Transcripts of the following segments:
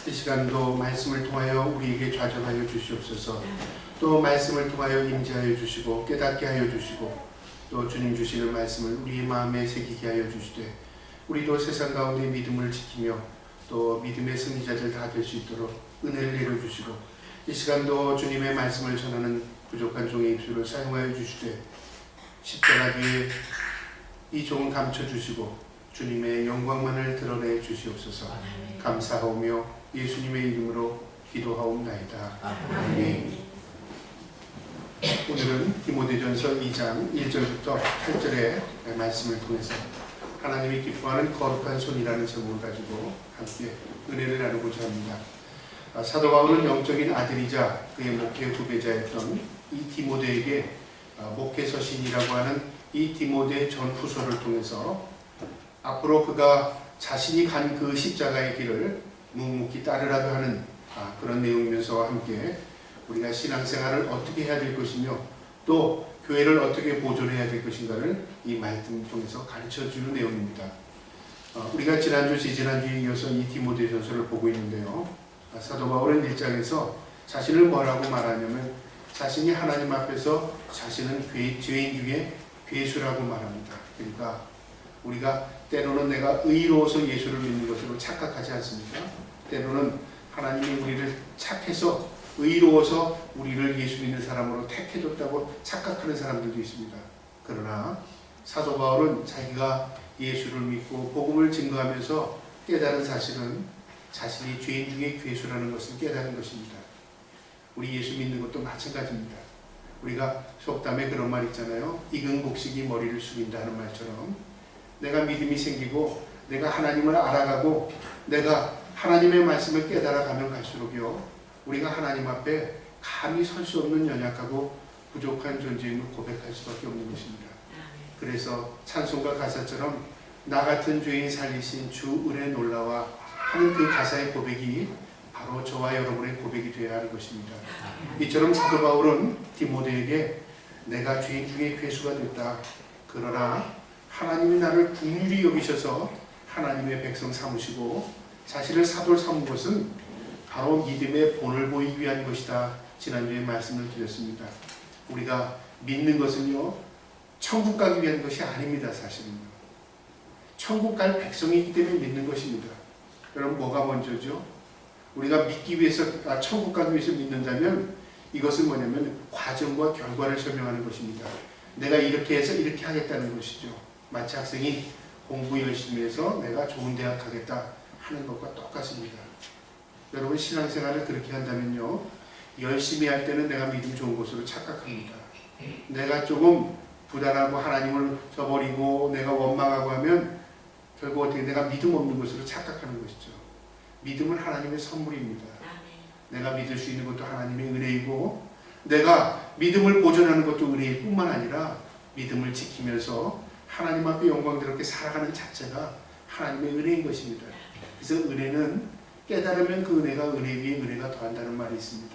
이 시간도 말씀을 통하여 우리에게 좌정하여 주시옵소서. 또 말씀을 통하여 임재하여 주시고 깨닫게 하여 주시고 또 주님 주시는 말씀을 우리의 마음에 새기게 하여 주시되 우리도 세상 가운데 믿음을 지키며 또 믿음의 승리자들 다 될 수 있도록 은혜를 내려주시고 이 시간도 주님의 말씀을 전하는 부족한 종의 입술을 사용하여 주시되 십자가 뒤에 이 종을 감춰주시고 주님의 영광만을 드러내 주시옵소서. 감사하오며 예수님의 이름으로 기도하옵나이다. 아멘. 오늘은 디모데전서 2장 1절부터 8절의 말씀을 통해서 하나님이 기뻐하는 거룩한 손이라는 제목을 가지고 함께 은혜를 나누고자 합니다. 사도 바울은 영적인 아들이자 그의 목회 후배자였던 이 디모데에게 목회 서신이라고 하는 이 디모데 전후서를 통해서 앞으로 그가 자신이 간 그 십자가의 길을 묵묵히 따르라고 하는 그런 내용이면서 함께 우리가 신앙생활을 어떻게 해야 될 것이며 또 교회를 어떻게 보존해야 될 것인가를 이 말씀을 통해서 가르쳐주는 내용입니다. 우리가 지난주, 지지난주에 이어서 이 디모데전서를 보고 있는데요. 사도 바울은 1장에서 자신을 뭐라고 말하냐면 자신이 하나님 앞에서 자신은 죄인 중에 괴수라고 말합니다. 그러니까 우리가 때로는 내가 의로워서 예수를 믿는 것으로 착각하지 않습니까? 때로는 하나님이 우리를 착해서 의로워서 우리를 예수 믿는 사람으로 택해줬다고 착각하는 사람들도 있습니다. 그러나 사도 바울은 자기가 예수를 믿고 복음을 증거하면서 깨달은 사실은 자신이 죄인 중에 괴수라는 것을 깨달은 것입니다. 우리 예수 믿는 것도 마찬가지입니다. 우리가 속담에 그런 말 있잖아요. 익은 곡식이 머리를 숙인다 하는 말처럼 내가 믿음이 생기고 내가 하나님을 알아가고 내가 하나님의 말씀을 깨달아 가면 갈수록요 우리가 하나님 앞에 감히 설 수 없는 연약하고 부족한 존재임을 고백할 수밖에 없는 것입니다. 그래서 찬송가 가사처럼 나 같은 죄인 살리신 주 은혜 놀라와 하는 그 가사의 고백이 바로 저와 여러분의 고백이 되어야 하는 것입니다. 이처럼 사도 바울은 디모데에게 내가 죄인 중에 괴수가 됐다. 그러나 하나님이 나를 긍휼히 여기셔서 하나님의 백성 삼으시고 자신을 사도로 삼은 것은 바로 믿음의 본을 보이기 위한 것이다. 지난주에 말씀을 드렸습니다. 우리가 믿는 것은요 천국 가기 위한 것이 아닙니다. 사실은요 천국 갈 백성이기 때문에 믿는 것입니다. 여러분 뭐가 먼저죠? 우리가 믿기 위해서 천국 가기 위해서 믿는다면 이것은 뭐냐면 과정과 결과를 설명하는 것입니다. 내가 이렇게 해서 이렇게 하겠다는 것이죠. 마치 학생이 공부 열심히 해서 내가 좋은 대학 가겠다 하는 것과 똑같습니다. 여러분 신앙생활을 그렇게 한다면요 열심히 할 때는 내가 믿음 좋은 것으로 착각합니다. 내가 조금 부단하고 하나님을 저버리고 내가 원망하고 하면 결국 어떻게 내가 믿음 없는 것으로 착각하는 것이죠. 믿음은 하나님의 선물입니다. 내가 믿을 수 있는 것도 하나님의 은혜이고 내가 믿음을 보존하는 것도 은혜일 뿐만 아니라 믿음을 지키면서 하나님 앞에 영광스럽게 살아가는 자체가 하나님의 은혜인 것입니다. 그래서 은혜는 깨달으면 그 은혜가 은혜 위에 은혜가 더한다는 말이 있습니다.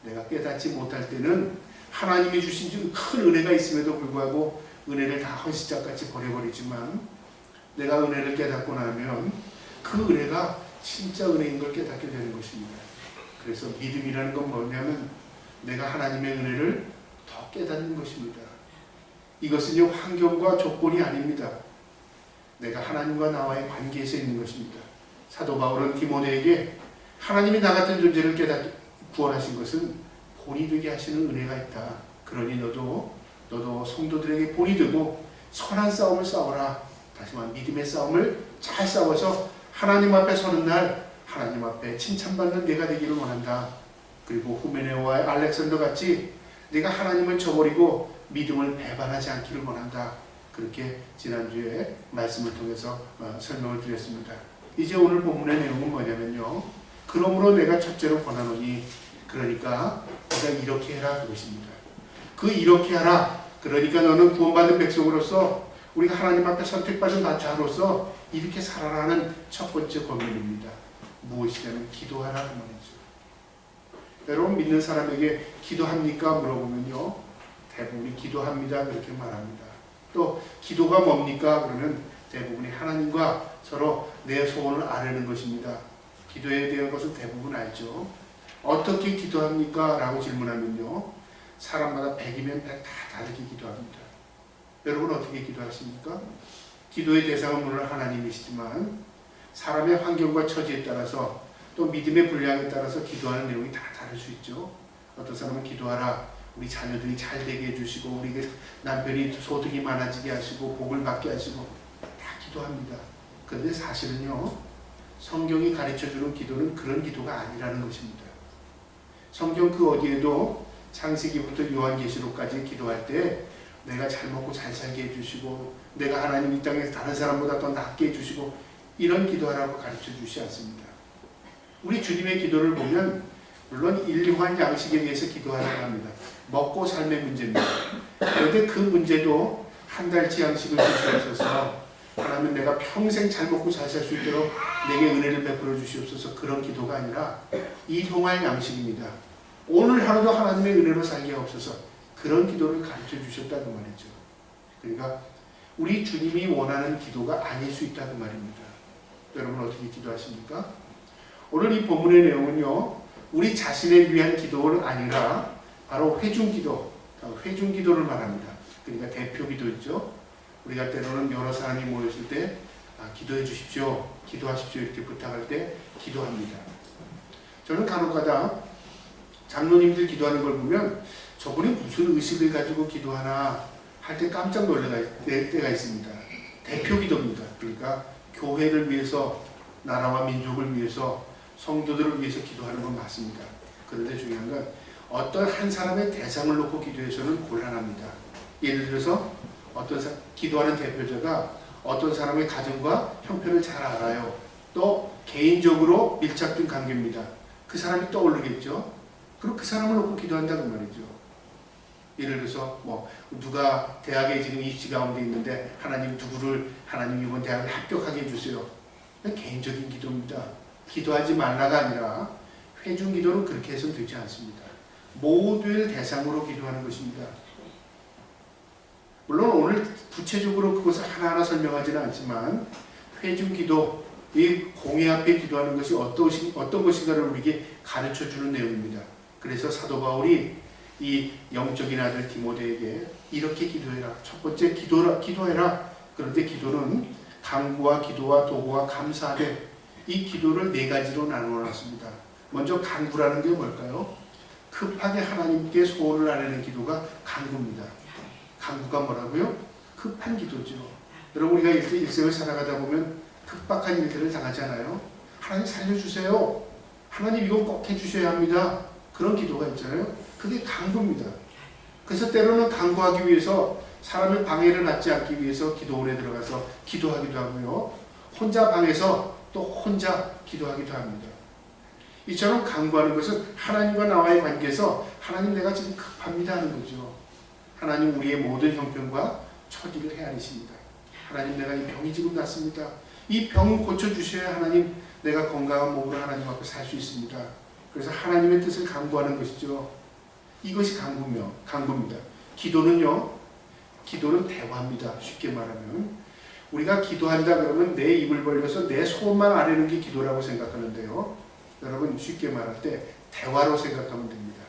내가 깨닫지 못할 때는 하나님이 주신 큰 은혜가 있음에도 불구하고 은혜를 다 헌시짝같이 버려버리지만 내가 은혜를 깨닫고 나면 그 은혜가 진짜 은혜인 걸 깨닫게 되는 것입니다. 그래서 믿음이라는 건 뭐냐면 내가 하나님의 은혜를 더 깨닫는 것입니다. 이것은요 환경과 조건이 아닙니다. 내가 하나님과 나와의 관계에서 있는 것입니다. 사도 바울은 디모데에게 하나님이 나 같은 존재를 구원하신 것은 본이 되게 하시는 은혜가 있다. 그러니 너도 성도들에게 본이 되고 선한 싸움을 싸워라. 다시 말해 믿음의 싸움을 잘 싸워서 하나님 앞에 서는 날 하나님 앞에 칭찬받는 내가 되기를 원한다. 그리고 후메네오와 알렉산더 같이 내가 하나님을 저버리고 믿음을 배반하지 않기를 원한다. 그렇게 지난주에 말씀을 통해서 설명을 드렸습니다. 이제 오늘 본문의 내용은 뭐냐면요. 그러므로 내가 첫째로 권하노니 그러니까 내가 이렇게 해라 그것입니다. 그 이렇게 하라. 그러니까 너는 구원받은 백성으로서 우리가 하나님 앞에 선택받은 자로서 이렇게 살아라는 첫 번째 권면입니다. 무엇이냐면 기도하라 그 말이죠. 여러분 믿는 사람에게 기도합니까? 물어보면요. 대부분이 기도합니다. 그렇게 말합니다. 또 기도가 뭡니까? 그러면 대부분이 하나님과 서로 내 소원을 아뢰는 것입니다. 기도에 대한 것은 대부분 알죠. 어떻게 기도합니까? 라고 질문하면요, 사람마다 100이면 100 다 다르게 기도합니다. 여러분 어떻게 기도하십니까? 기도의 대상은 물론 하나님이시지만 사람의 환경과 처지에 따라서 또 믿음의 분량에 따라서 기도하는 내용이 다 다를 수 있죠. 어떤 사람은 기도하라, 우리 자녀들이 잘 되게 해주시고 우리 남편이 소득이 많아지게 하시고 복을 받게 하시고, 다 기도합니다. 그런데 사실은요, 성경이 가르쳐주는 기도는 그런 기도가 아니라는 것입니다. 성경 그 어디에도 창세기부터 요한계시록까지 기도할 때 내가 잘 먹고 잘 살게 해주시고 내가 하나님 이 땅에서 다른 사람보다 더 낫게 해주시고 이런 기도하라고 가르쳐 주시지 않습니다. 우리 주님의 기도를 보면 물론 일용할 양식에 대해서 기도하라고 합니다. 먹고 삶의 문제입니다. 그런데 그 문제도 한 달치 양식을 주시옵소서, 하나님 내가 평생 잘 먹고 잘 살 수 있도록 내게 은혜를 베풀어 주시옵소서, 그런 기도가 아니라 일용할 양식입니다. 오늘 하루도 하나님의 은혜로 살게 하옵소서, 그런 기도를 가르쳐 주셨다는 말이죠. 그러니까 우리 주님이 원하는 기도가 아닐 수 있다는 말입니다. 여러분 어떻게 기도하십니까? 오늘 이 본문의 내용은요, 우리 자신을 위한 기도는 아니라 바로 회중기도, 회중기도를 말합니다. 그러니까 대표기도 있죠. 우리가 때로는 여러 사람이 모였을 때 기도해 주십시오, 기도하십시오 이렇게 부탁할 때 기도합니다. 저는 간혹가다 장로님들 기도하는 걸 보면 저분이 무슨 의식을 가지고 기도하나 할 때 깜짝 놀랄 때가 있습니다. 대표기도입니다. 그러니까 교회를 위해서, 나라와 민족을 위해서, 성도들을 위해서 기도하는 건 맞습니다. 그런데 중요한 건 어떤 한 사람의 대상을 놓고 기도해서는 곤란합니다. 예를 들어서 어떤 기도하는 대표자가 어떤 사람의 가정과 형편을 잘 알아요. 또 개인적으로 밀착된 관계입니다. 그 사람이 떠오르겠죠. 그리고 그 사람을 놓고 기도한다는 말이죠. 예를 들어서 누가 대학에 지금 입시 가운데 있는데 하나님 누구를, 하나님 이번 대학에 합격하게 해주세요. 개인적인 기도입니다. 기도하지 말라가 아니라 회중 기도는 그렇게 해서는 되지 않습니다. 모두를 대상으로 기도하는 것입니다. 물론 오늘 구체적으로 그것을 하나하나 설명하지는 않지만 회중 기도, 이 공회 앞에 기도하는 것이 어떤 것인가를 우리에게 가르쳐주는 내용입니다. 그래서 사도 바울이 이 영적인 아들 디모데에게 이렇게 기도해라. 첫 번째 기도해라. 그런데 기도는 간구와 기도와 도구와 감사하되, 이 기도를 네 가지로 나누어놨습니다. 먼저 간구라는 게 뭘까요? 급하게 하나님께 소원을 아뢰는 기도가 간구입니다. 간구가 뭐라고요? 급한 기도죠. 여러분 우리가 일생을 살아가다 보면 급박한 일들을 당하잖아요. 하나님 살려주세요. 하나님 이거 꼭 해주셔야 합니다. 그런 기도가 있잖아요. 그게 간구입니다. 그래서 때로는 간구하기 위해서 사람의 방해를 받지 않기 위해서 기도원에 들어가서 기도하기도 하고요. 혼자 방에서 또 혼자 기도하기도 합니다. 이처럼 간구하는 것은 하나님과 나와의 관계에서 하나님 내가 지금 급합니다 하는 거죠. 하나님 우리의 모든 형편과 처지를 헤아리십니다. 하나님 내가 이 병이 지금 났습니다. 이 병을 고쳐주셔야 하나님 내가 건강한 몸으로 하나님 앞에 살 수 있습니다. 그래서 하나님의 뜻을 간구하는 것이죠. 이것이 간구입니다. 기도는 대화입니다. 쉽게 말하면 우리가 기도한다 그러면 내 입을 벌려서 내 소원만 아뢰는 게 기도라고 생각하는데요. 여러분 쉽게 말할 때 대화로 생각하면 됩니다.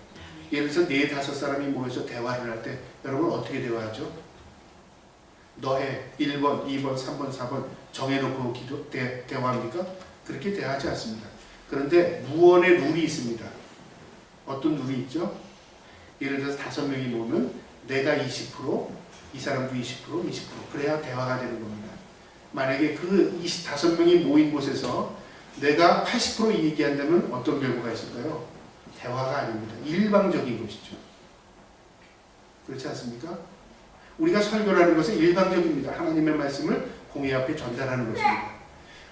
예를 들어서 4, 5사람이 모여서 대화를 할 때 여러분 어떻게 대화하죠? 너해 1번, 2번, 3번, 4번 정해놓고 대화합니까? 그렇게 대화하지 않습니다. 그런데 무언의 룰이 있습니다. 어떤 룰이 있죠? 예를 들어서 5명이 모으면 내가 20%, 이 사람도 20%, 20% 그래야 대화가 되는 겁니다. 만약에 그 5명이 모인 곳에서 내가 80% 얘기한다면 어떤 결과가 있을까요? 대화가 아닙니다. 일방적인 것이죠. 그렇지 않습니까? 우리가 설교를 하는 것은 일방적입니다. 하나님의 말씀을 공회 앞에 전달하는 것입니다.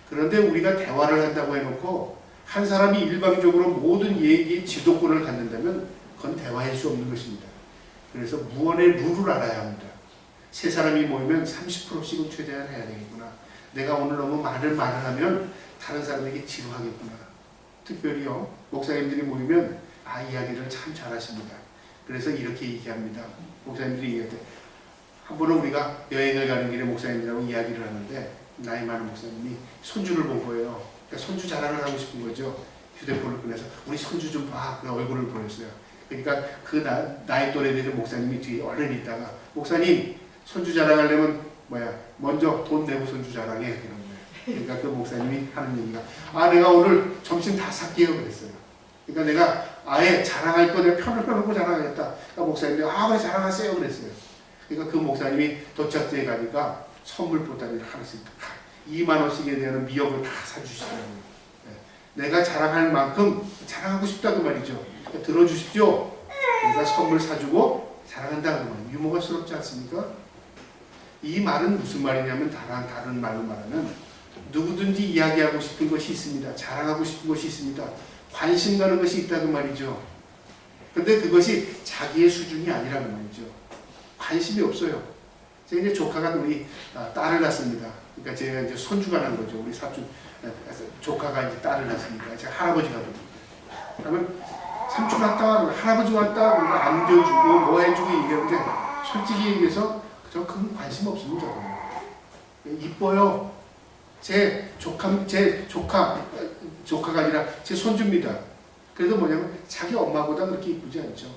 그런데 우리가 대화를 한다고 해놓고 한 사람이 일방적으로 모든 얘기의 지도권을 갖는다면 그건 대화할 수 없는 것입니다. 그래서 무언의 룰을 알아야 합니다. 3사람이 모이면 30%씩은 최대한 해야 되겠구나. 내가 오늘 너무 말을 하면 다른 사람에게 지루하겠구나. 특별히요, 목사님들이 모이면 이야기를 참 잘하십니다. 그래서 이렇게 얘기합니다. 목사님들이 얘기할 때 한 번은 우리가 여행을 가는 길에 목사님들하고 이야기를 하는데 나이 많은 목사님이 손주를 본 거예요. 그러니까 손주 자랑을 하고 싶은 거죠. 휴대폰을 꺼내서 우리 손주 좀 봐. 그 얼굴을 보였어요. 그러니까 그 나이 또래 되는 목사님이 뒤에 얼른 있다가 목사님 손주 자랑하려면 먼저 돈 내고 손주 자랑해 그런 거예요. 그러니까 그 목사님이 하는 얘기가 내가 오늘 점심 다 살게요 그랬어요. 그러니까 내가 아예 자랑할 거 내가 편을 펴놓고 자랑하겠다. 그러니까 목사님이 그래 자랑하세요 그랬어요. 그러니까 그 목사님이 도착지에 가니까 선물 보따리를 하나씩 2만 원씩에 대한 미역을 다 사주시더라고요. 내가 자랑할 만큼 자랑하고 싶다 그 말이죠. 그러니까 들어주십시오. 그러니까 선물 사주고 자랑한다 그 말이에요. 유머가스럽지 않습니까? 이 말은 무슨 말이냐면 다른 말로 말하면 누구든지 이야기하고 싶은 것이 있습니다. 자랑하고 싶은 것이 있습니다. 관심 가는 것이 있다 그 말이죠. 근데 그것이 자기의 수준이 아니라는 말이죠. 관심이 없어요. 제가 이제 조카가 우리 딸을 낳습니다. 그러니까 제가 이제 손주가 난 거죠. 우리 사촌 조카가 이제 딸을 낳습니다. 제가 할아버지가 됩니다. 그러면 삼촌 왔다, 할아버지 왔다, 안겨주고 뭐 해주고 얘기하는데 솔직히 얘기해서 저 그건 관심 없습니다. 이뻐요. 제 조카가 아니라 제 손주입니다. 그래도 뭐냐면 자기 엄마보다 그렇게 이쁘지 않죠.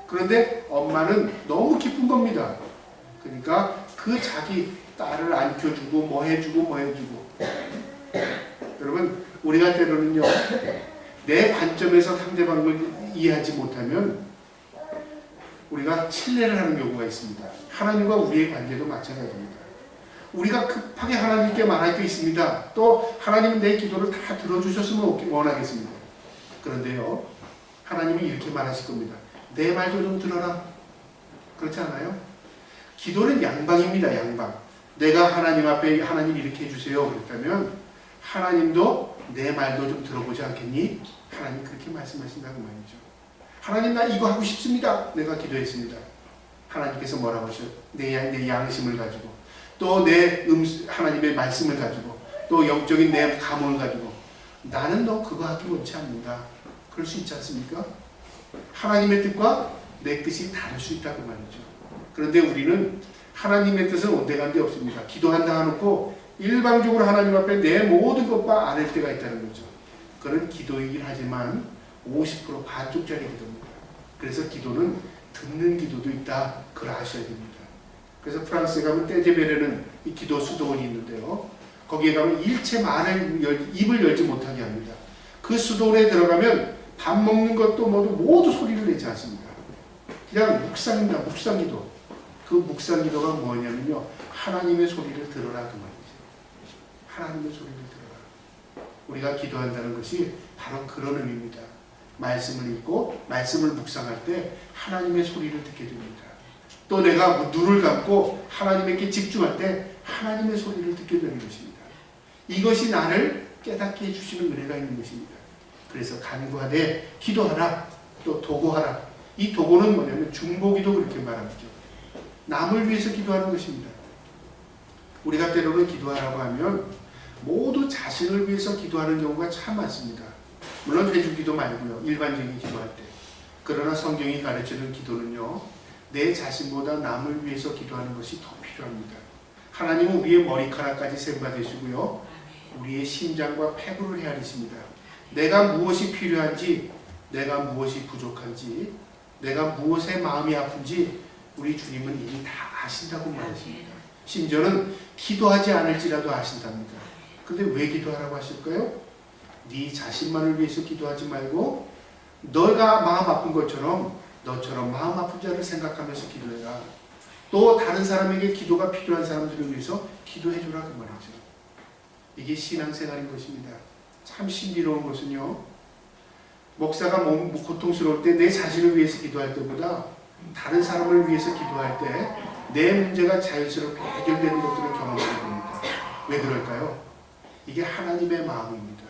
그런데 엄마는 너무 기쁜 겁니다. 그러니까 그 자기 딸을 안겨주고 뭐 해주고 여러분 우리가 때로는요 내 관점에서 상대방을 이해하지 못하면 우리가 신뢰를 하는 경우가 있습니다. 하나님과 우리의 관계도 마찬가지입니다. 우리가 급하게 하나님께 말할 게 있습니다. 또 하나님은 내 기도를 다 들어주셨으면 원하겠습니다. 그런데요 하나님이 이렇게 말하실 겁니다. 내 말도 좀 들어라. 그렇지 않아요? 기도는 양방입니다. 양방. 내가 하나님 앞에 하나님 이렇게 해주세요 그랬다면 하나님도 내 말도 좀 들어보지 않겠니? 하나님 그렇게 말씀하신다는 말이죠. 하나님 나 이거 하고 싶습니다. 내가 기도했습니다. 하나님께서 뭐라고 하셔요? 내 양심을 가지고 또 내 하나님의 말씀을 가지고 또 영적인 내 감을 가지고 나는 너 그거 하기 원치 않는다. 그럴 수 있지 않습니까? 하나님의 뜻과 내 뜻이 다를 수 있다고 말이죠. 그런데 우리는 하나님의 뜻은 온데간데 없습니다. 기도한다 하놓고 일방적으로 하나님 앞에 내 모든 것과 안 할 때가 있다는 거죠. 그런 기도이긴 하지만 50% 반쪽짜리 기도입니다. 그래서 기도는 듣는 기도도 있다. 그걸 아셔야 됩니다. 그래서 프랑스에 가면 떼제베레는 이 기도 수도원이 있는데요. 거기에 가면 일체 입을 열지 못하게 합니다. 그 수도원에 들어가면 밥 먹는 것도 모두 소리를 내지 않습니다. 그냥 묵상입니다. 묵상기도. 그 묵상기도가 뭐냐면요. 하나님의 소리를 들어라 그 말이죠. 하나님의 소리를 들어라. 우리가 기도한다는 것이 바로 그런 의미입니다. 말씀을 읽고 말씀을 묵상할 때 하나님의 소리를 듣게 됩니다. 또 내가 눈을 감고 하나님께 집중할 때 하나님의 소리를 듣게 되는 것입니다. 이것이 나를 깨닫게 해주시는 은혜가 있는 것입니다. 그래서 간구하되 기도하라 또 도고하라. 이 도고는 뭐냐면 중보기도 그렇게 말하죠. 남을 위해서 기도하는 것입니다. 우리가 때로는 기도하라고 하면 모두 자신을 위해서 기도하는 경우가 참 많습니다. 물론 회중기도 말고요. 일반적인 기도할 때. 그러나 성경이 가르치는 기도는요. 내 자신보다 남을 위해서 기도하는 것이 더 필요합니다. 하나님은 우리의 머리카락까지 셈받으시고요. 우리의 심장과 폐부를 헤아리십니다. 내가 무엇이 필요한지, 내가 무엇이 부족한지, 내가 무엇에 마음이 아픈지 우리 주님은 이미 다 아신다고 말하십니다. 심지어는 기도하지 않을지라도 아신답니다. 근데 왜 기도하라고 하실까요? 네 자신만을 위해서 기도하지 말고 너가 마음 아픈 것처럼 너처럼 마음 아픈 자를 생각하면서 기도해라. 또 다른 사람에게 기도가 필요한 사람들을 위해서 기도해주라 그 말이죠. 이게 신앙생활인 것입니다. 참 신비로운 것은요. 목사가 몸 고통스러울 때 내 자신을 위해서 기도할 때보다 다른 사람을 위해서 기도할 때 내 문제가 자연스럽게 해결되는 것들을 경험하게 됩니다. 왜 그럴까요? 이게 하나님의 마음입니다.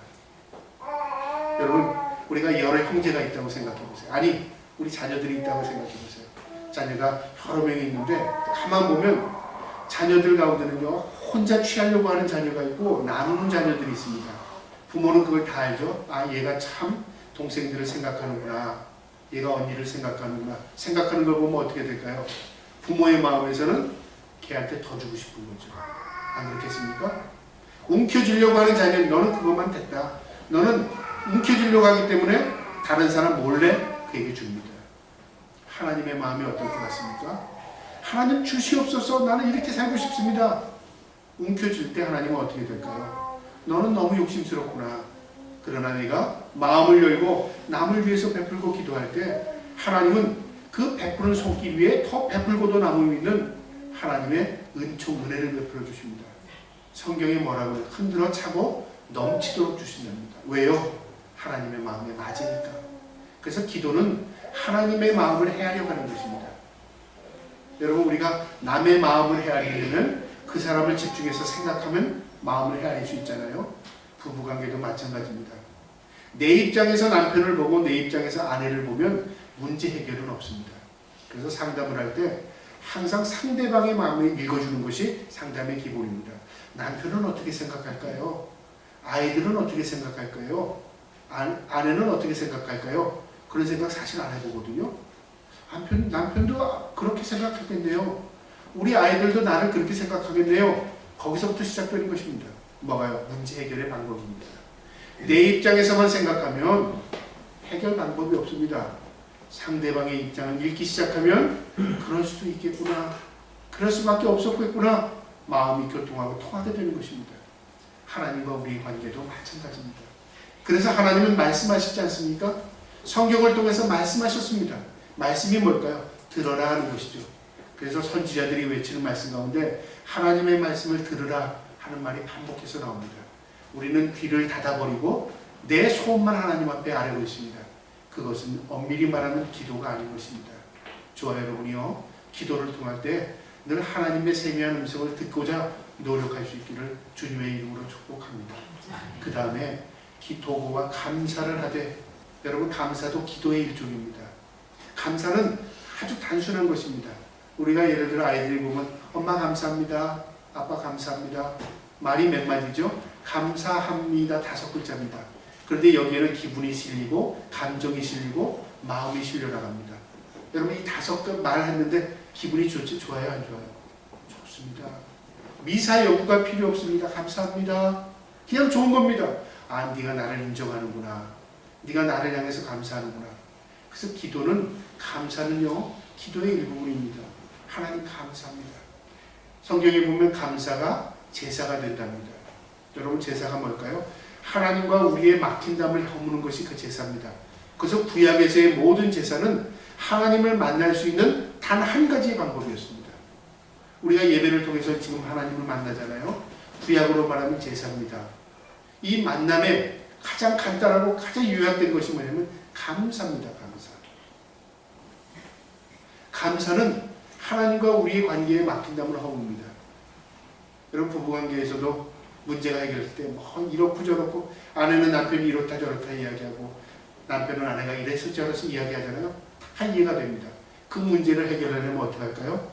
여러분 우리가 여러 형제가 있다고 생각해 보세요. 아니 우리 자녀들이 있다고 생각해 보세요. 자녀가 여러 명이 있는데 가만 보면 자녀들 가운데는요 혼자 취하려고 하는 자녀가 있고 나누는 자녀들이 있습니다. 부모는 그걸 다 알죠. 아 얘가 참 동생들을 생각하는구나. 얘가 언니를 생각하는구나. 생각하는 걸 보면 어떻게 될까요? 부모의 마음에서는 걔한테 더 주고 싶은 거죠. 안 그렇겠습니까? 움켜쥐려고 하는 자녀, 너는 그것만 됐다. 너는 움켜쥐려고 하기 때문에 다른 사람 몰래 그에게 줍니다. 하나님의 마음이 어떨 것 같습니까? 하나님 주시옵소서, 나는 이렇게 살고 싶습니다. 움켜쥘 때 하나님은 어떻게 될까요? 너는 너무 욕심스럽구나. 그러나 내가 마음을 열고 남을 위해서 베풀고 기도할 때 하나님은 그 베푸는 손길 위에 더 베풀고도 남을 있는 하나님의 은총, 은혜를 베풀어 주십니다. 성경에 뭐라고 해요? 흔들어 차고 넘치도록 주신답니다. 왜요? 하나님의 마음에 맞으니까. 그래서 기도는 하나님의 마음을 헤아려 가는 것입니다. 여러분, 우리가 남의 마음을 헤아리려면 그 사람을 집중해서 생각하면 마음을 헤아릴 수 있잖아요. 부부관계도 마찬가지입니다. 내 입장에서 남편을 보고 내 입장에서 아내를 보면 문제 해결은 없습니다. 그래서 상담을 할 때 항상 상대방의 마음을 읽어주는 것이 상담의 기본입니다. 남편은 어떻게 생각할까요? 아이들은 어떻게 생각할까요? 아내는 어떻게 생각할까요? 그런 생각 사실 안 해보거든요. 남편도 그렇게 생각하겠네요. 우리 아이들도 나를 그렇게 생각하겠네요. 거기서부터 시작되는 것입니다. 뭐가요? 문제 해결의 방법입니다. 내 입장에서만 생각하면 해결 방법이 없습니다. 상대방의 입장을 읽기 시작하면 그럴 수도 있겠구나, 그럴 수밖에 없었겠구나, 마음이 교통하고 통하게 되는 것입니다. 하나님과 우리의 관계도 마찬가지입니다. 그래서 하나님은 말씀하시지 않습니까? 성경을 통해서 말씀하셨습니다. 말씀이 뭘까요? 들어라 하는 것이죠. 그래서 선지자들이 외치는 말씀 가운데 하나님의 말씀을 들으라 하는 말이 반복해서 나옵니다. 우리는 귀를 닫아버리고 내 소원만 하나님 앞에 아뢰고 있습니다. 그것은 엄밀히 말하면 기도가 아닌 것입니다. 저와 여러분이요, 기도를 통할 때 늘 하나님의 세미한 음성을 듣고자 노력할 수 있기를 주님의 이름으로 축복합니다. 그 다음에 도구와 감사를 하되, 여러분, 감사도 기도의 일종입니다. 감사는 아주 단순한 것입니다. 우리가 예를 들어 아이들이 보면 엄마 감사합니다, 아빠 감사합니다. 말이 몇 마디죠? 감사합니다 5글자입니다. 그런데 여기에는 기분이 실리고 감정이 실리고 마음이 실려 나갑니다. 여러분, 이 5글 말했는데 기분이 좋지? 좋아요, 안 좋아요? 좋습니다. 미사 여구가 필요 없습니다. 감사합니다. 그냥 좋은 겁니다. 아, 네가 나를 인정하는구나. 네가 나를 향해서 감사하는구나. 그래서 기도는, 감사는요, 기도의 일부분입니다. 하나님 감사합니다. 성경에 보면 감사가 제사가 된답니다. 여러분, 제사가 뭘까요? 하나님과 우리의 막힌 담을 허무는 것이 그 제사입니다. 그래서 구약에서의 모든 제사는 하나님을 만날 수 있는 단 한 가지의 방법이었습니다. 우리가 예배를 통해서 지금 하나님을 만나잖아요. 구약으로 말하면 제사입니다. 이 만남에 가장 간단하고 가장 요약된 것이 뭐냐면 감사입니다. 감사. 감사는 하나님과 우리의 관계에 막힌 담을 허뭅니다. 여러분, 부부관계에서도 문제가 해결될 때 뭐 이렇고 저렇고, 아내는 남편이 이렇다 저렇다 이야기하고 남편은 아내가 이래서 저래서 이야기하잖아요. 다 이해가 됩니다. 그 문제를 해결하려면 어떻게 할까요?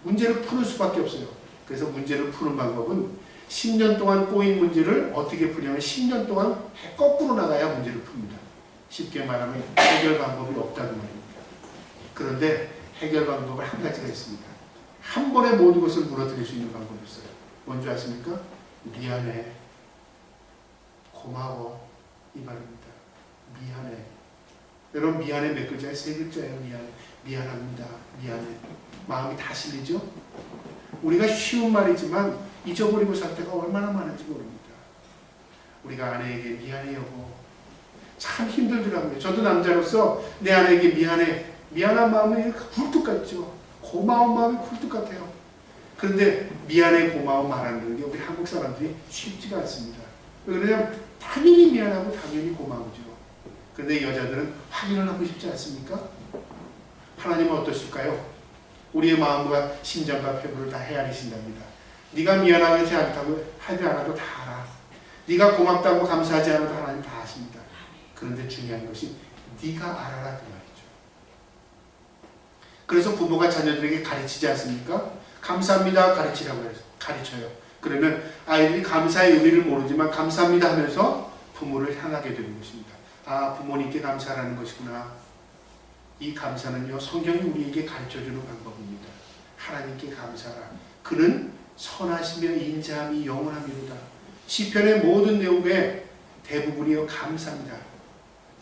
문제를 푸는 수밖에 없어요. 그래서 문제를 푸는 방법은 10년 동안 꼬인 문제를 어떻게 푸냐면 10년 동안 거꾸로 나가야 문제를 풉니다. 쉽게 말하면 해결 방법이 없다는 말입니다. 그런데 해결 방법은 한 가지가 있습니다. 한 번에 모든 것을 무너뜨릴 수 있는 방법이 있어요. 뭔지 아십니까? 미안해, 고마워, 이 말입니다. 미안해. 여러분, 미안해 몇 글자예요? 3글자예요. 미안합니다. 미안해. 마음이 다 실리죠? 우리가 쉬운 말이지만 잊어버리고 살 때가 얼마나 많은지 모릅니다. 우리가 아내에게 미안해 여보, 참 힘들더라고요. 저도 남자로서 내 아내에게 미안해, 미안한 마음이 굴뚝 같죠. 고마운 마음이 굴뚝 같아요. 그런데 미안해, 고마워 말하는 게 우리 한국 사람들이 쉽지가 않습니다. 왜냐하면 당연히 미안하고 당연히 고마우죠. 그런데 여자들은 확인을 하고 싶지 않습니까? 하나님은 어떠실까요? 우리의 마음과 심장과 폐부를 다 헤아리신답니다. 네가 미안하지 않다고 하지 않아도 다 알아. 네가 고맙다고 감사하지 않아도 하나님 다 아십니다. 그런데 중요한 것이 네가 알아라 그 말이죠. 그래서 부모가 자녀들에게 가르치지 않습니까? 감사합니다 가르치라고 해서 가르쳐요. 그러면 아이들이 감사의 의미를 모르지만 감사합니다 하면서 부모를 향하게 되는 것입니다. 아, 부모님께 감사하는 것이구나. 이 감사는요, 성경이 우리에게 가르쳐주는 방법입니다. 하나님께 감사하라. 그는 선하시며 인자함이 영원함이로다. 시편의 모든 내용에 대부분이요 감사입니다.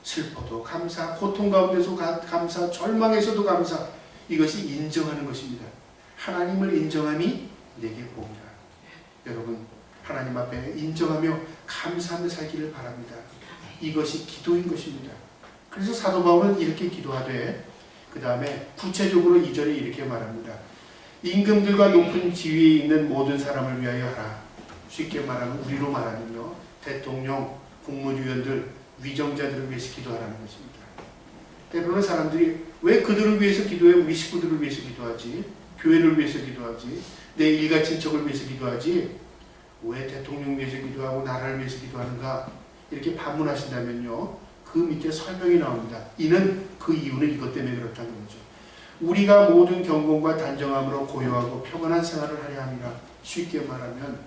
슬퍼도 감사, 고통 가운데서 감사, 절망에서도 감사. 이것이 인정하는 것입니다. 하나님을 인정함이 내게 복이라. 여러분, 하나님 앞에 인정하며 감사하며 살기를 바랍니다. 이것이 기도인 것입니다. 그래서 사도 바울은 이렇게 기도하되 그 다음에 구체적으로 2절에 이렇게 말합니다. 임금들과 높은 지위에 있는 모든 사람을 위하여 하라. 쉽게 말하면 우리로 말하면요, 대통령, 국무위원들, 위정자들을 위해서 기도하라는 것입니다. 때로는 사람들이 왜 그들을 위해서 기도해? 우리 식구들을 위해서 기도하지, 교회를 위해서 기도하지, 내 일가 친척을 위해서 기도하지, 왜 대통령 위해서 기도하고 나라를 위해서 기도하는가? 이렇게 반문하신다면요, 그 밑에 설명이 나옵니다. 그 이유는 이것 때문에 그렇다는 거죠. 우리가 모든 경건과 단정함으로 고요하고 평안한 생활을 하려 함이라. 쉽게 말하면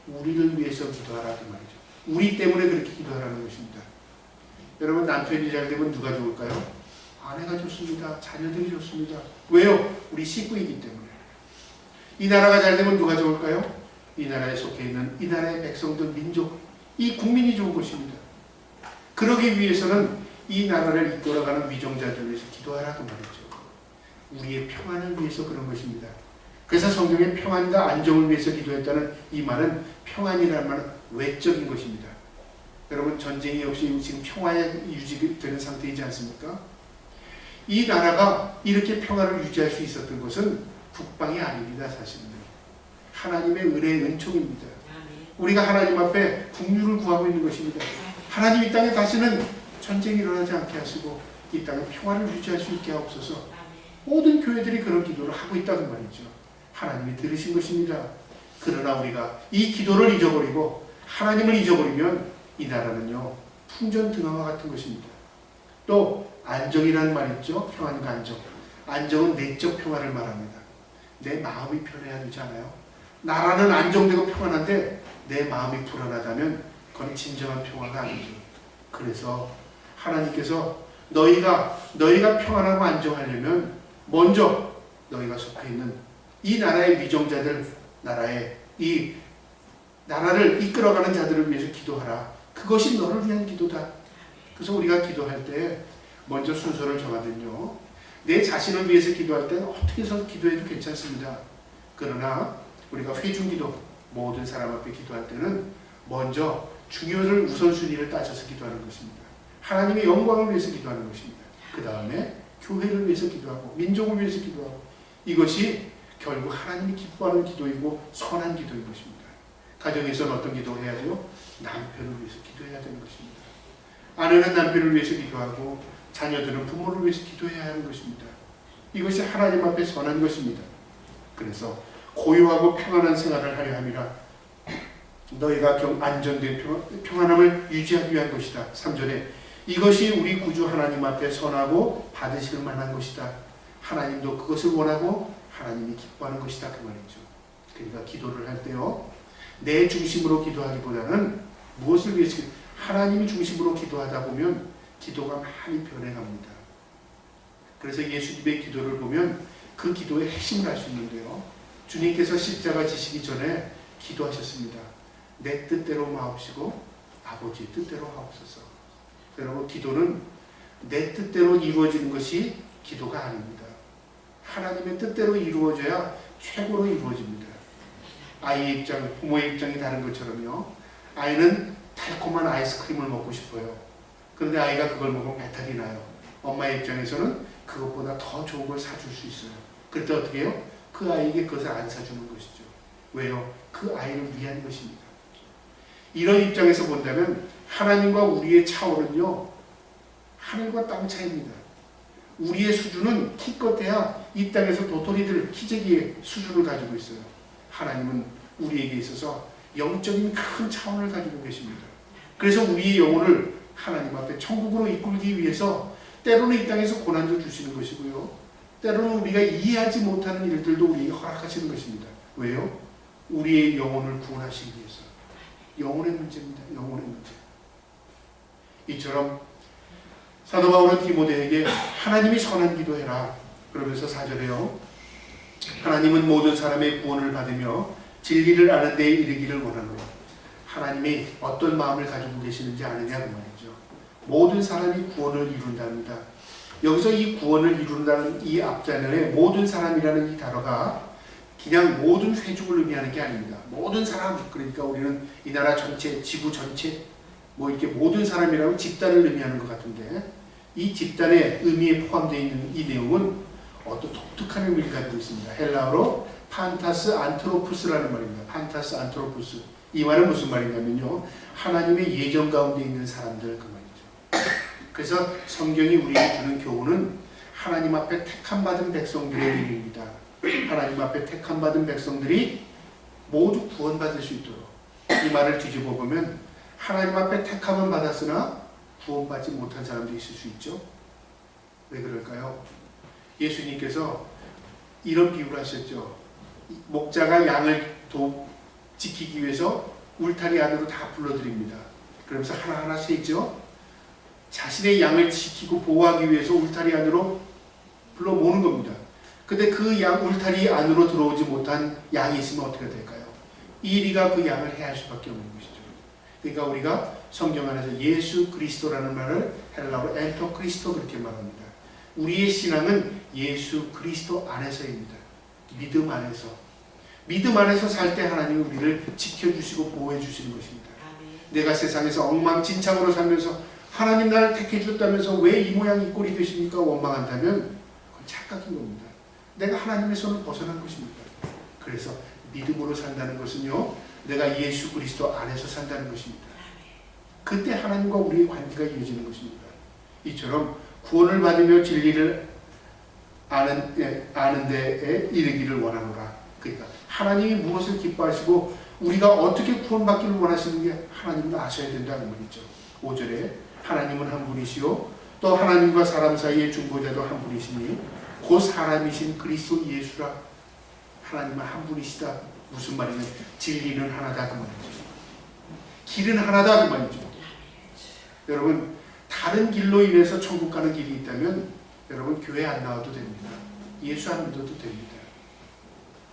우리를 위해서 기도하라 그 말이죠. 우리 때문에 그렇게 기도하라는 것입니다. 여러분, 남편이 잘 되면 누가 좋을까요? 아내가 좋습니다. 자녀들이 좋습니다. 왜요? 우리 식구이기 때문에. 이 나라가 잘 되면 누가 좋을까요? 이 나라에 속해 있는 이 나라의 백성들, 민족, 이 국민이 좋은 것입니다. 그러기 위해서는 이 나라를 이끌어가는 위정자들을 위해서 기도하라 그 말이죠. 우리의 평안을 위해서 그런 것입니다. 그래서 성경에 평안과 안정을 위해서 기도했다는 이 말은, 평안이라는 말은 외적인 것입니다. 여러분, 전쟁이 없이 지금 평화에 유지되는 상태이지 않습니까? 이 나라가 이렇게 평화를 유지할 수 있었던 것은 국방이 아닙니다. 사실은 하나님의 은혜의 은총입니다. 우리가 하나님 앞에 국류를 구하고 있는 것입니다. 하나님 이 땅에 다시는 전쟁이 일어나지 않게 하시고 이 땅에 평화를 유지할 수 있게 하옵소서. 모든 교회들이 그런 기도를 하고 있다는 말이죠. 하나님이 들으신 것입니다. 그러나 우리가 이 기도를 잊어버리고 하나님을 잊어버리면 이 나라는요, 풍전등화와 같은 것입니다. 또 안정이라는 말 있죠. 평안과 안정. 안정은 내적 평화를 말합니다. 내 마음이 편해야 되지 않아요? 나라는 안정되고 평안한데 내 마음이 불안하다면 그건 진정한 평화가 아니죠. 그래서 하나님께서 너희가 평안하고 안정하려면 먼저 너희가 속해 있는 이 나라의 위정자들, 이 나라를 이끌어가는 자들을 위해서 기도하라. 그것이 너를 위한 기도다. 그래서 우리가 기도할 때 먼저 순서를 정하면요, 내 자신을 위해서 기도할 때는 어떻게 해서 기도해도 괜찮습니다. 그러나 우리가 회중기도, 모든 사람 앞에 기도할 때는 먼저 중요를 우선순위를 따져서 기도하는 것입니다. 하나님의 영광을 위해서 기도하는 것입니다. 그 다음에 교회를 위해서 기도하고 민족을 위해서 기도하고, 이것이 결국 하나님이 기뻐하는 기도이고 선한 기도인 것입니다. 가정에서는 어떤 기도를 해야 돼요? 남편을 위해서 기도해야 되는 것입니다. 아내는 남편을 위해서 기도하고 자녀들은 부모를 위해서 기도해야 하는 것입니다. 이것이 하나님 앞에 선한 것입니다. 그래서 고요하고 평안한 생활을 하려 함이라. 너희가 안전된 평안함을 유지하기 위한 것이다. 3절에 이것이 우리 구주 하나님 앞에 선하고 받으실 만한 것이다. 하나님도 그것을 원하고 하나님이 기뻐하는 것이다. 그 말이죠. 그러니까 기도를 할 때요, 내 중심으로 기도하기보다는 무엇을 위해서, 하나님이 중심으로 기도하다 보면 기도가 많이 변해갑니다. 그래서 예수님의 기도를 보면 그 기도의 핵심을 알 수 있는데요, 주님께서 십자가 지시기 전에 기도하셨습니다. 내 뜻대로 마옵시고 아버지의 뜻대로 하옵소서. 여러분, 기도는 내 뜻대로 이루어지는 것이 기도가 아닙니다. 하나님의 뜻대로 이루어져야 최고로 이루어집니다. 아이의 입장, 부모의 입장이 다른 것처럼요, 아이는 달콤한 아이스크림을 먹고 싶어요. 그런데 아이가 그걸 먹으면 배탈이 나요. 엄마의 입장에서는 그것보다 더 좋은 걸 사줄 수 있어요. 그때 어떻게 해요? 그 아이에게 그것을 안 사주는 것이죠. 왜요? 그 아이를 위한 것입니다. 이런 입장에서 본다면 하나님과 우리의 차원은요, 하늘과 땅 차이입니다. 우리의 수준은 기껏해야 이 땅에서 도토리들 키재기의 수준을 가지고 있어요. 하나님은 우리에게 있어서 영적인 큰 차원을 가지고 계십니다. 그래서 우리의 영혼을 하나님 앞에 천국으로 이끌기 위해서 때로는 이 땅에서 고난도 주시는 것이고요, 때로는 우리가 이해하지 못하는 일들도 우리에게 허락하시는 것입니다. 왜요? 우리의 영혼을 구원하시기 위해서. 영혼의 문제입니다. 영혼의 문제. 이처럼 사도 바울은 디모데에게 하나님이 선한 기도해라 그러면서 4절에요, 하나님은 모든 사람의 구원을 받으며 진리를 아는 데에 이르기를 원하노라. 하나님이 어떤 마음을 가지고 계시는지 아느냐 그 말이죠. 모든 사람이 구원을 이룬답니다. 여기서 이 구원을 이룬다는 이 앞단에 모든 사람이라는 이 단어가 그냥 모든 회중을 의미하는 게 아닙니다. 모든 사람, 그러니까 우리는 이 나라 전체, 지구 전체, 뭐 이렇게 모든 사람이라고 집단을 의미하는 것 같은데, 이 집단의 의미에 포함되어 있는 이 내용은 어떤 독특한 의미를 가지고 있습니다. 헬라어로 판타스 안트로푸스라는 말입니다. 판타스 안트로푸스. 이 말은 무슨 말이냐면요, 하나님의 예정 가운데 있는 사람들 그 말이죠. 그래서 성경이 우리에게 주는 교훈은 하나님 앞에 택함 받은 백성들의 일입니다. 하나님 앞에 택함 받은 백성들이 모두 구원받을 수 있도록, 이 말을 뒤집어 보면 하나님 앞에 택함은 받았으나 구원받지 못한 사람도 있을 수 있죠. 왜 그럴까요? 예수님께서 이런 비유를 하셨죠. 목자가 양을 지키기 위해서 울타리 안으로 다 불러들입니다. 그러면서 하나하나 세죠. 자신의 양을 지키고 보호하기 위해서 울타리 안으로 불러 모으는 겁니다. 근데 그 양 울타리 안으로 들어오지 못한 양이 있으면 어떻게 될까요? 이리가 그 양을 해할 수밖에 없는 것이죠. 그러니까 우리가 성경 안에서 예수 그리스도라는 말을 헬라어로 엔토 크리스토 그렇게 말합니다. 우리의 신앙은 예수 그리스도 안에서입니다. 믿음 안에서. 믿음 안에서 살 때 하나님이 우리를 지켜주시고 보호해 주시는 것입니다. 내가 세상에서 엉망진창으로 살면서 하나님 나를 택해 주셨다면서 왜 이 모양 이 꼴이 되십니까? 원망한다면 그건 착각인 겁니다. 내가 하나님의 손을 벗어난 것입니다. 그래서 믿음으로 산다는 것은요, 내가 예수 그리스도 안에서 산다는 것입니다. 그때 하나님과 우리의 관계가 이어지는 것입니다. 이처럼 구원을 받으며 진리를 아는 데에 이르기를 원하노라. 그러니까 하나님이 무엇을 기뻐하시고 우리가 어떻게 구원받기를 원하시는 게 하나님도 아셔야 된다는 말이죠. 5절에 하나님은 한 분이시요 또 하나님과 사람 사이의 중보자도 한 분이시니 곧 사람이신 그리스도 예수라. 하나님은 한 분이시다. 무슨 말이냐? 진리는 하나다 그 말이죠. 길은 하나다 그 말이죠. 여러분, 다른 길로 인해서 천국 가는 길이 있다면 여러분 교회 안 나와도 됩니다. 예수 안 믿어도 됩니다.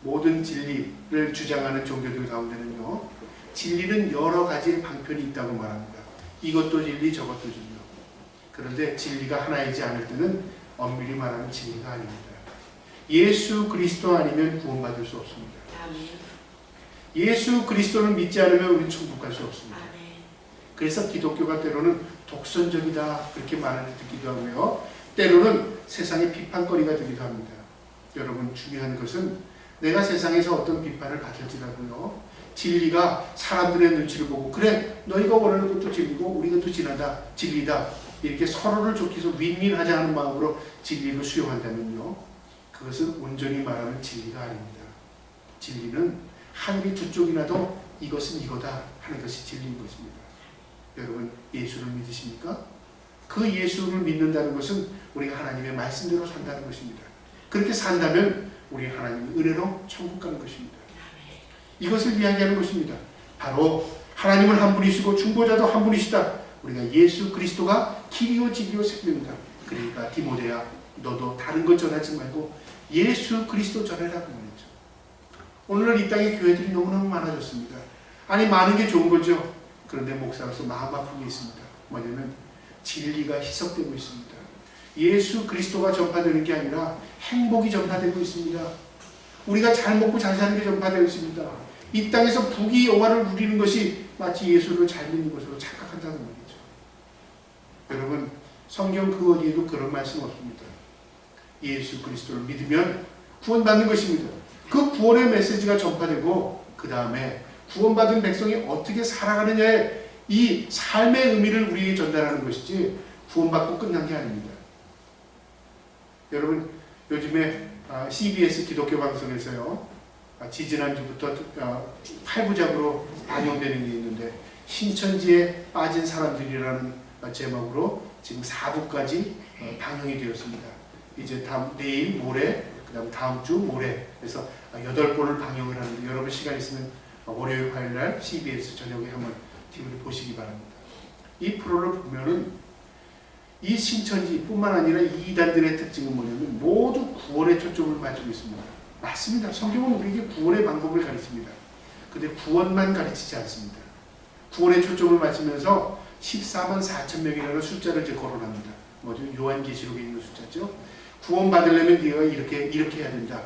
모든 진리를 주장하는 종교들 가운데는요, 진리는 여러 가지의 방편이 있다고 말합니다. 이것도 진리, 저것도 진리. 그런데 진리가 하나이지 않을 때는 엄밀히 말하면 진리가 아닙니다. 예수 그리스도 아니면 구원받을 수 없습니다. 예수 그리스도를 믿지 않으면 우리는 천국 갈 수 없습니다. 그래서 기독교가 때로는 독선적이다 그렇게 말을 듣기도 하고요, 때로는 세상의 비판거리가 되기도 합니다. 여러분, 중요한 것은 내가 세상에서 어떤 비판을 받을지라도요, 진리가 사람들의 눈치를 보고 그래 너희가 원하는 것도 진리고 우리 것도 진리다 이렇게 서로를 좋게 해서 윈윈하자 하는 마음으로 진리를 수용한다면요, 그것은 온전히 말하는 진리가 아닙니다. 진리는 하늘이 두 쪽이 나도 이것은 이거다 하는 것이 진리인 것입니다. 여러분, 예수를 믿으십니까? 그 예수를 믿는다는 것은 우리가 하나님의 말씀대로 산다는 것입니다. 그렇게 산다면 우리 하나님의 은혜로 천국 가는 것입니다. 이것을 이야기하는 것입니다. 바로 하나님은 한 분이시고 중보자도 한 분이시다. 우리가 예수 그리스도가 길이요 진리요 생명이다. 그러니까 디모데야, 너도 다른 것 전하지 말고 예수 그리스도 전해라 그 말이죠. 오늘날 이 땅에 교회들이 너무너무 많아졌습니다. 아니, 많은 게 좋은 거죠. 그런데 목사로서 마음 아픈 게 있습니다. 뭐냐면 진리가 희석되고 있습니다. 예수 그리스도가 전파되는 게 아니라 행복이 전파되고 있습니다. 우리가 잘 먹고 잘 사는 게 전파되고 있습니다. 이 땅에서 부귀 영화를 누리는 것이 마치 예수를 잘 믿는 것으로 착각한다는 말이죠. 여러분, 성경 그 어디에도 그런 말씀 없습니다. 예수 그리스도를 믿으면 구원받는 것입니다. 그 구원의 메시지가 전파되고 그 다음에 구원받은 백성이 어떻게 살아가느냐의 이 삶의 의미를 우리에게 전달하는 것이지 구원받고 끝난 게 아닙니다. 여러분, 요즘에 CBS 기독교 방송에서요, 지지난주부터 8부작으로 방영되는 게 있는데 신천지에 빠진 사람들이라는 제목으로 지금 4부까지 방영이 되었습니다. 이제 내일, 모레, 그 다음 다음 주 모레, 그래서 8번을 방영을 하는데 여러분 시간 있으면 월요일, 화요일날 CBS 저녁에 한번 TV를 보시기 바랍니다. 이 프로를 보면은 이 신천지뿐만 아니라 이 이단들의 특징은 뭐냐면 모두 구원에 초점을 맞추고 있습니다. 맞습니다. 성경은 우리에게 구원의 방법을 가르칩니다. 근데 구원만 가르치지 않습니다. 구원에 초점을 맞추면서 14만 4천 명이라는 숫자를 이제 거론합니다. 뭐죠? 요한계시록에 있는 숫자죠. 구원받으려면 네가 이렇게 해야 된다.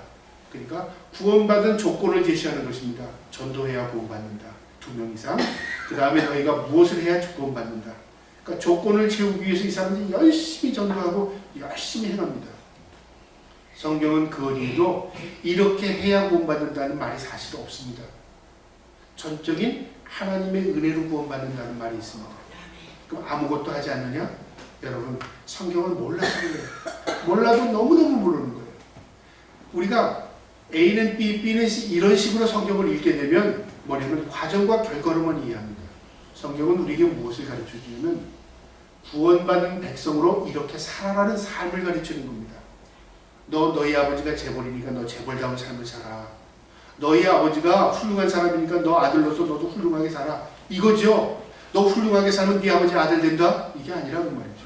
그러니까 구원받은 조건을 제시하는 것입니다. 전도해야 구원받는다. 2명 이상. 그 다음에 너희가 무엇을 해야 구원받는다. 그러니까 조건을 채우기 위해서 이 사람들이 열심히 전도하고 열심히 행합니다. 성경은 그 어디에도 이렇게 해야 구원받는다는 말이 사실 없습니다. 전적인 하나님의 은혜로 구원받는다는 말이 있습니다. 그럼 아무것도 하지 않느냐? 여러분, 성경을 몰라서 그래요. 몰라도 너무너무 모르는 거예요. 우리가 A는 B, B는 C 이런 식으로 성경을 읽게 되면 뭐냐면 과정과 결과로만 이해합니다. 성경은 우리에게 무엇을 가르쳐주냐면 구원받은 백성으로 이렇게 살아라는 삶을 가르치는 겁니다. 너희 아버지가 재벌이니까 너 재벌다운 삶을 살아. 너희 아버지가 훌륭한 사람이니까 너 아들로서 너도 훌륭하게 살아. 이거죠. 너 훌륭하게 살면 네 아버지 아들 된다? 이게 아니라는 말이죠.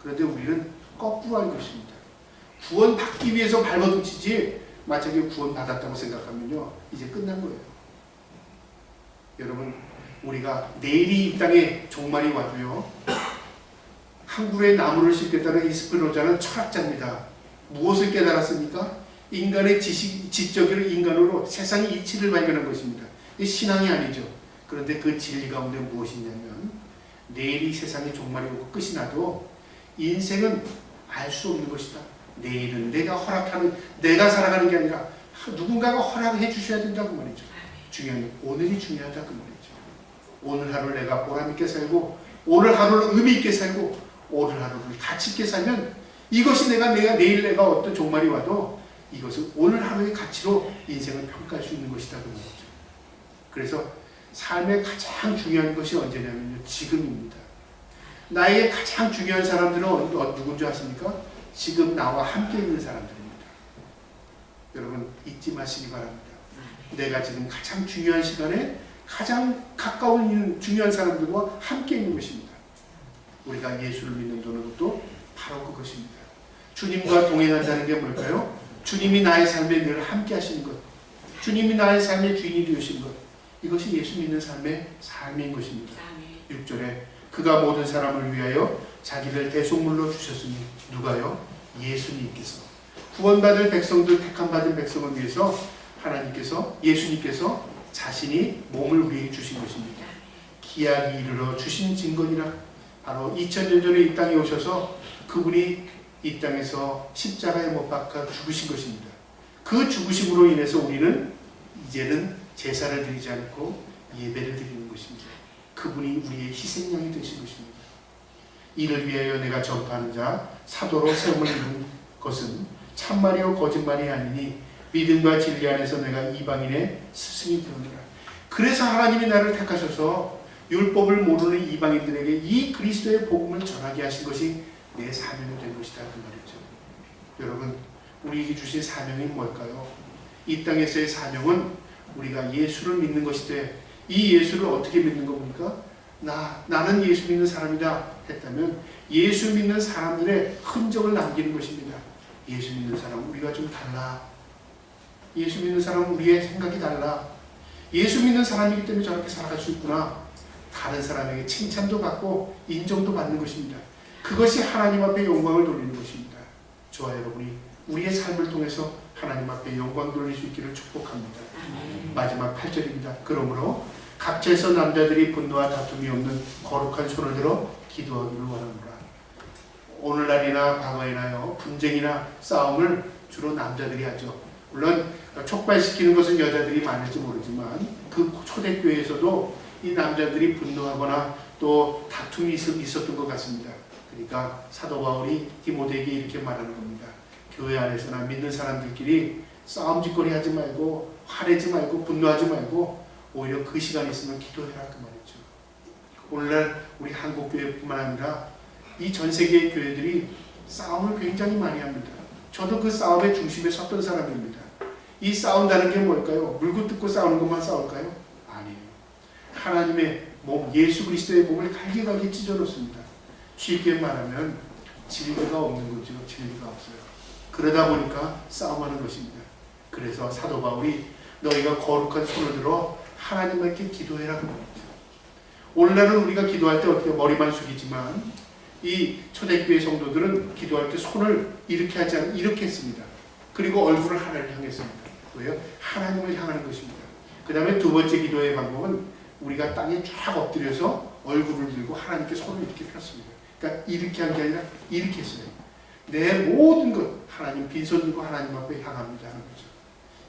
그런데 우리는 거꾸로 할 것입니다. 구원받기 위해서 발버둥치지 만약에 구원받았다고 생각하면요. 이제 끝난 거예요. 여러분, 우리가 내일이 이 땅에 종말이 와도요. 한 그루의 나무를 심겠다는 이 스피노자는 철학자입니다. 무엇을 깨달았습니까? 인간의 지적인 인간으로 세상의 이치를 발견한 것입니다. 이 신앙이 아니죠. 그런데 그 진리 가운데 무엇이 있냐면 내일이 세상의 종말이 오고 끝이 나도 인생은 알 수 없는 것이다. 내일은 내가 살아가는 게 아니라 누군가가 허락해 주셔야 된다고 말이죠. 중요한 건 오늘이 중요하다고 말이죠. 오늘 하루를 내가 보람있게 살고 오늘 하루를 의미있게 살고 오늘 하루를 가치있게 살면 이것이 내일 내가 어떤 종말이 와도 이것은 오늘 하루의 가치로 인생을 평가할 수 있는 것이다 그 말이죠. 그래서 삶의 가장 중요한 것이 언제냐면요. 지금입니다. 나에게 가장 중요한 사람들은 누군지 아십니까? 지금 나와 함께 있는 사람들입니다. 여러분 잊지 마시기 바랍니다. 내가 지금 가장 중요한 시간에 가장 가까운 중요한 사람들과 함께 있는 것입니다. 우리가 예수를 믿는다는 것도 바로 그것입니다. 주님과 동행한다는 게 뭘까요? 주님이 나의 삶에 늘 함께 하시는 것. 주님이 나의 삶의 주인이 되시는 것. 이것이 예수 믿는 삶인 것입니다. 6절에 그가 모든 사람을 위하여 자기를 대속물로 주셨으니 누가요? 예수님께서. 구원받을 백성들, 택함받은 백성을 위해서 예수님께서 자신이 몸을 우리에게 주신 것입니다. 기약이 이르러 주신 증거니라. 바로 2000년 전에 이 땅에 오셔서 그분이 이 땅에서 십자가에 못 박아 죽으신 것입니다. 그 죽으심으로 인해서 우리는 이제는 제사를 드리지 않고 예배를 드리는 것입니다. 그분이 우리의 희생양이 되신 것입니다. 이를 위하여 내가 전파하는 자 사도로 세움을 입은 것은 참말이요 거짓말이 아니니 믿음과 진리 안에서 내가 이방인의 스승이 되었노라. 그래서 하나님이 나를 택하셔서 율법을 모르는 이방인들에게 이 그리스도의 복음을 전하게 하신 것이 내 사명이 된 것이다 그 말이죠. 여러분 우리에게 주신 사명이 뭘까요? 이 땅에서의 사명은 우리가 예수를 믿는 것이되 이 예수를 어떻게 믿는 겁니까? 나는 예수 믿는 사람이다 했다면 예수 믿는 사람들의 흔적을 남기는 것입니다. 예수 믿는 사람 우리가 좀 달라. 예수 믿는 사람은 우리의 생각이 달라. 예수 믿는 사람이기 때문에 저렇게 살아갈 수 있구나. 다른 사람에게 칭찬도 받고 인정도 받는 것입니다. 그것이 하나님 앞에 영광을 돌리는 것입니다. 저와 여러분이 우리의 삶을 통해서 하나님 앞에 영광 돌릴 수 있기를 축복합니다. 마지막 8절입니다. 그러므로 각처에서 남자들이 분노와 다툼이 없는 거룩한 손을 들어 기도하기를 원하노라. 오늘날이나 과거에나요 분쟁이나 싸움을 주로 남자들이 하죠. 물론 촉발시키는 것은 여자들이 많을지 모르지만 그 초대교회에서도 이 남자들이 분노하거나 또 다툼이 있었던 것 같습니다. 그러니까 사도 바울이 디모데에게 이렇게 말하는 겁니다. 교회 안에서나 믿는 사람들끼리 싸움짓거리 하지 말고 화내지 말고 분노하지 말고 오히려 그 시간이 있으면 기도해라 그 말이죠. 오늘날 우리 한국교회뿐만 아니라 이 전 세계의 교회들이 싸움을 굉장히 많이 합니다. 저도 그 싸움의 중심에 섰던 사람입니다. 이 싸운다는 게 뭘까요? 물고 뜯고 싸우는 것만 싸울까요? 아니에요. 하나님의 몸, 예수 그리스도의 몸을 갈기갈기 찢어놓습니다. 쉽게 말하면 진리가 없는 거죠. 진리가 없어요. 그러다 보니까 싸움하는 것입니다. 그래서 사도 바울이 너희가 거룩한 손을 들어 하나님께 기도해라 그럽니다. 오늘날은 우리가 기도할 때 어떻게 머리만 숙이지만 이 초대교회 성도들은 기도할 때 손을 이렇게 하지 않고 이렇게 했습니다. 그리고 얼굴을 하나님을 향했습니다. 왜요? 하나님을 향하는 것입니다. 그 다음에 두 번째 기도의 방법은 우리가 땅에 쫙 엎드려서 얼굴을 들고 하나님께 손을 이렇게 폈습니다. 그러니까 이렇게 한 게 아니라 이렇게 했어요. 내 모든 것 하나님 빈손 들고 하나님 앞에 향합니다 하는 거죠.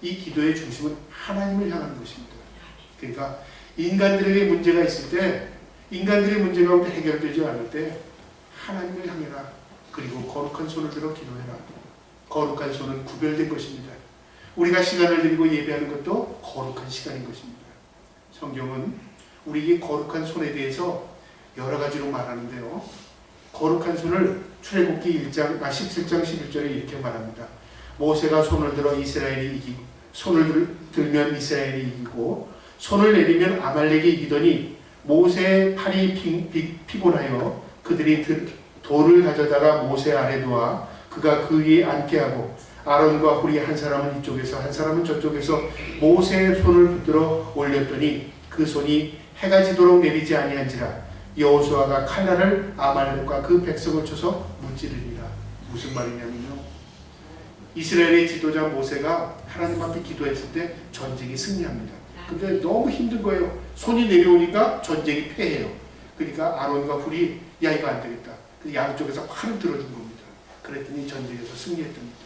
이 기도의 중심은 하나님을 향하는 것입니다. 그러니까 인간들에게 문제가 있을 때 인간들의 문제 가운데 해결되지 않을 때 하나님을 향해라. 그리고 거룩한 손을 들어 기도해라. 거룩한 손은 구별된 것입니다. 우리가 시간을 들이고 예배하는 것도 거룩한 시간인 것입니다. 성경은 우리에게 거룩한 손에 대해서 여러 가지로 말하는데요. 거룩한 손을 출애굽기 17장 11절에 이렇게 말합니다. 모세가 손을 들어 이스라엘이 이기고 손을 들면 이스라엘이 이기고 손을 내리면 아말렉이 이기더니 모세의 팔이 피곤하여 그들이 돌을 가져다가 모세 아래 두어 그가 그 위에 앉게 하고 아론과 훌이 한 사람은 이쪽에서 한 사람은 저쪽에서 모세의 손을 붙들어 올렸더니 그 손이 해가 지도록 내리지 아니한지라 여호수아가 칼날을 아말렉과 그 백성을 쳐서 무찌르니라. 무슨 말이냐면요, 이스라엘의 지도자 모세가 하나님 앞에 기도했을 때 전쟁이 승리합니다. 근데 너무 힘든 거예요. 손이 내려오니까 전쟁이 패해요. 그러니까 아론과 훌이 야 이거 안 되겠다. 그 양쪽에서 활을 들어준 겁니다. 그랬더니 전쟁에서 승리했답니다.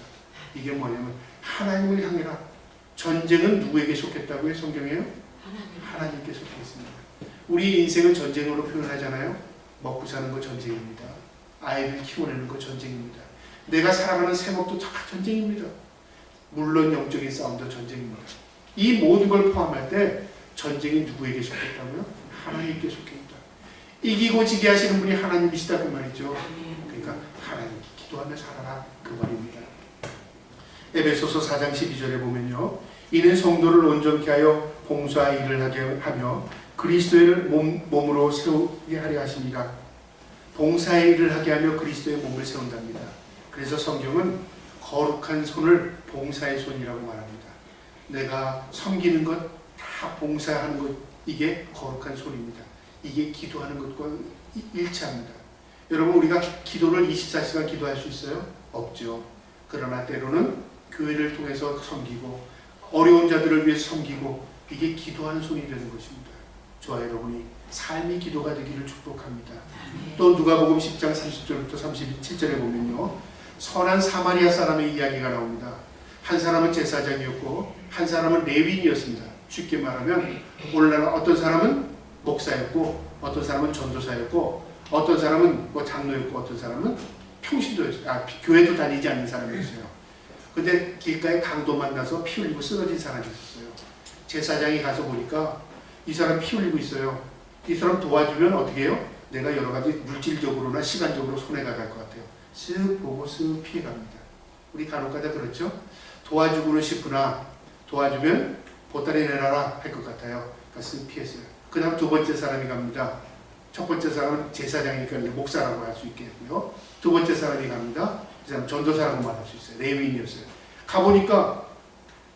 이게 뭐냐면 하나님을 향해라. 전쟁은 누구에게 속했다고요? 성경에요? 하나님께 속해 있습니다. 우리 인생은 전쟁으로 표현하잖아요. 먹고 사는 거 전쟁입니다. 아이들 키워내는 거 전쟁입니다. 내가 살아가는 생업도 다 전쟁입니다. 물론 영적인 싸움도 전쟁입니다. 이 모든 걸 포함할 때 전쟁이 누구에게 속했다고요? 하나님께 속해 있다. 이기고 지게 하시는 분이 하나님이시다 그 말이죠. 그러니까 하나님께 기도하며 살아라 그 말입니다. 에베소서 4장 12절에 보면요, 이는 성도를 온전케 하여 봉사의 일을 하게 하며 그리스도를 몸으로 세우게 하려 하십니다. 봉사의 일을 하게 하며 그리스도의 몸을 세운답니다. 그래서 성경은 거룩한 손을 봉사의 손이라고 말합니다. 내가 섬기는 것 다 봉사하는 것, 이게 거룩한 손입니다. 이게 기도하는 것과 일치합니다. 여러분, 우리가 기도를 24시간 기도할 수 있어요? 없죠. 그러나 때로는 교회를 통해서 섬기고 어려운 자들을 위해서 섬기고 이게 기도하는 손이 되는 것입니다. 저와 여러분이 삶이 기도가 되기를 축복합니다. 또 누가복음 10장 30절부터 37절에 보면요, 선한 사마리아 사람의 이야기가 나옵니다. 한 사람은 제사장이었고 한 사람은 레위인이었습니다. 쉽게 말하면 오늘날 어떤 사람은 목사였고 어떤 사람은 전도사였고 어떤 사람은 뭐 장로였고 어떤 사람은 평신도였어요. 교회도 다니지 않는 사람이었어요. 근데 길가에 강도 만나서 피 흘리고 쓰러진 사람이 있었어요. 제사장이 가서 보니까 이 사람 피 흘리고 있어요. 이 사람 도와주면 어떻게 해요? 내가 여러 가지 물질적으로나 시간적으로 손해가 갈 것 같아요. 쓱 보고 쓱 피해갑니다. 우리 간혹가다 그렇죠? 도와주고는 싶구나. 도와주면 보따리 내놔라 할 것 같아요. 그러니까 쓱 피했어요. 그 다음 두 번째 사람이 갑니다. 첫 번째 사람은 제사장이니까 목사라고 할 수 있겠고요. 두 번째 사람이 갑니다. 그 사람 전도사라고 말할 수 있어요. 레위인이었어요. 가보니까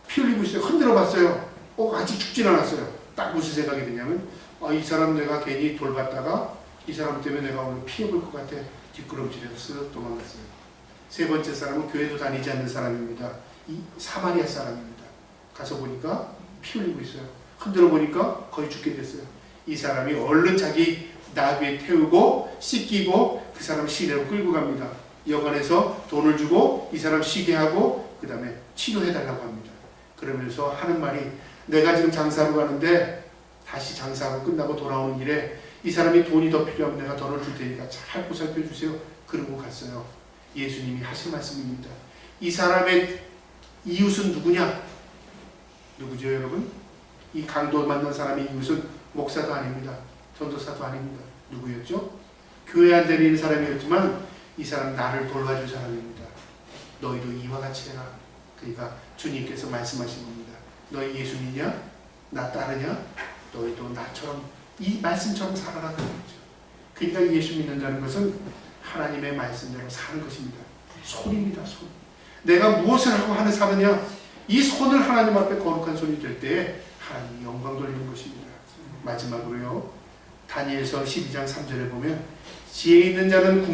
피 흘리고 있어요. 흔들어 봤어요. 아직 죽진 않았어요. 딱 무슨 생각이 드냐면 이 사람 내가 괜히 돌봤다가 이 사람 때문에 내가 오늘 피해볼 것 같아. 뒷걸음질해서 쓱 도망갔어요. 세 번째 사람은 교회도 다니지 않는 사람입니다. 이 사마리아 사람입니다. 가서 보니까 피 흘리고 있어요. 흔들어 보니까 거의 죽게 됐어요. 이 사람이 얼른 자기 나귀에 태우고 씻기고 그 사람 시내로 끌고 갑니다. 여관에서 돈을 주고 이 사람 쉬게 하고 그 다음에 치료해달라고 합니다. 그러면서 하는 말이, 내가 지금 장사로 가는데 다시 장사하고 끝나고 돌아오는 길에 이 사람이 돈이 더 필요하면 내가 돈을 줄 테니까 잘 보살펴 주세요. 그러고 갔어요. 예수님이 하신 말씀입니다. 이 사람의 이웃은 누구냐? 누구죠, 여러분? 이 강도 만난 사람의 이웃은 목사도 아닙니다. 전도사도 아닙니다. 누구였죠? 교회 안 다니는 사람이었지만 이 사람 나를 돌봐줄 사람입니다. 너희도 이와 같이 해라. 그러니까 주님께서 말씀하신 겁니다. 너희 예수 믿냐? 나 따르냐? 너희도 나처럼 이 말씀처럼 살아라. 그러죠. 그러니까 예수 믿는다는 것은 하나님의 말씀대로 사는 것입니다. 손입니다. 손. 내가 무엇을 하고 하는 사느냐? 이 손을 하나님 앞에 거룩한 손이 될 때 하나님이 영광 돌리는 것입니다. 마지막으로요, 다니엘서 12장 3절에 보면 지혜 있는 자는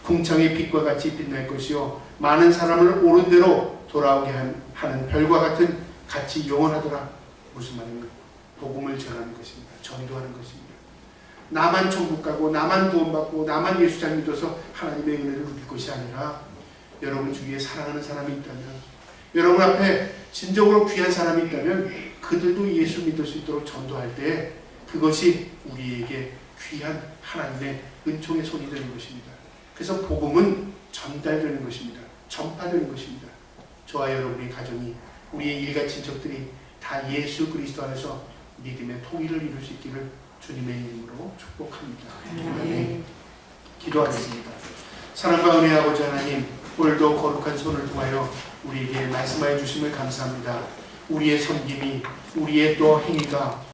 궁창의 빛과 같이 빛날 것이요 많은 사람을 옳은 대로 돌아오게 하는 별과 같은 같이 영원하더라. 무슨 말입니까? 복음을 전하는 것입니다. 전도하는 것입니다. 나만 천국 가고 나만 구원받고 나만 예수 잘 믿어서 하나님의 은혜를 누릴 것이 아니라 여러분 주위에 사랑하는 사람이 있다면, 여러분 앞에 진정으로 귀한 사람이 있다면 그들도 예수 믿을 수 있도록 전도할 때 그것이 우리에게 귀한 하나님의 은총의 손이 되는 것입니다. 그래서 복음은 전달되는 것입니다. 전파되는 것입니다. 저와 여러분의 가정이, 우리의 일가 친척들이 다 예수 그리스도 안에서 믿음의 통일을 이룰 수 있기를 주님의 이름으로 축복합니다. 아멘. 기도하겠습니다. 사랑과 은혜의 아버지 하나님, 오늘도 거룩한 손을 통하여 우리에게 말씀하여 주심을 감사합니다. 우리의 섬김이, 우리의 또 행위가